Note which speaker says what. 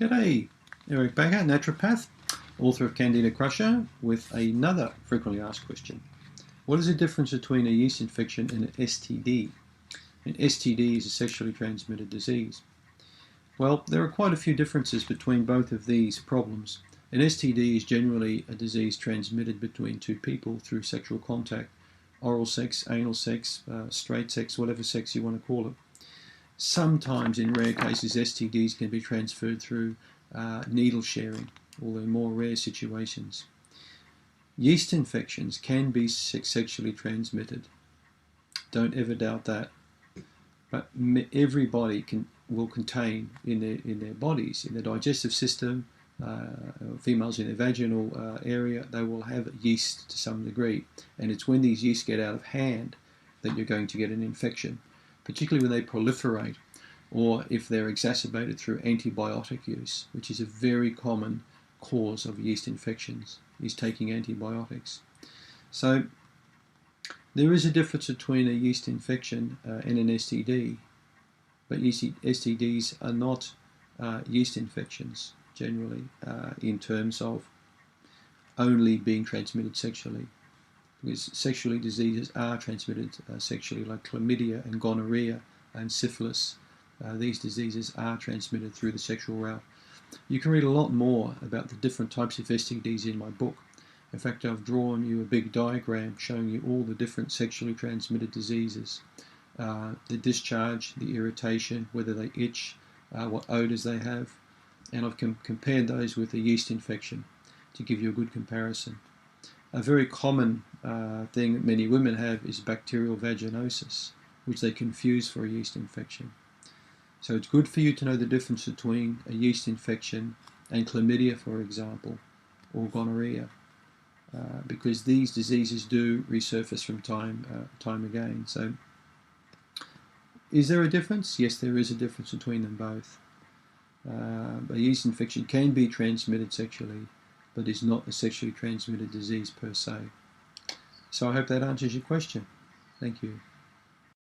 Speaker 1: G'day, Eric Bakker, naturopath, author of Candida Crusher, with another frequently asked question. What is the difference between a yeast infection and an STD? An STD is a sexually transmitted disease. Well, there are quite a few differences between both of these problems. An STD is generally a disease transmitted between two people through sexual contact, oral sex, anal sex, straight sex, whatever sex you want to call it. Sometimes, in rare cases, STDs can be transferred through needle sharing, although in more rare situations. Yeast infections can be sexually transmitted. Don't ever doubt that. But everybody will contain in their bodies, in their digestive system, females in their vaginal area, they will have yeast to some degree. And it's when these yeasts get out of hand that you're going to get an infection, particularly when they proliferate or if they're exacerbated through antibiotic use, which is a very common cause of yeast infections, is taking antibiotics. So there is a difference between a yeast infection and an STD, but STDs are not yeast infections generally in terms of only being transmitted sexually, because sexually diseases are transmitted sexually, like chlamydia and gonorrhea and syphilis. These diseases are transmitted through the sexual route. You can read a lot more about the different types of STDs in my book. In fact, I've drawn you a big diagram showing you all the different sexually transmitted diseases, the discharge, the irritation, whether they itch, what odours they have, and I've compared those with a yeast infection to give you a good comparison. A very common thing that many women have is bacterial vaginosis, which they confuse for a yeast infection. So it's good for you to know the difference between a yeast infection and chlamydia, for example, or gonorrhea, because these diseases do resurface from time again. So is there a difference? Yes, there is a difference between them both. A yeast infection can be transmitted sexually, but is not a sexually transmitted disease per se. So I hope that answers your question. Thank you.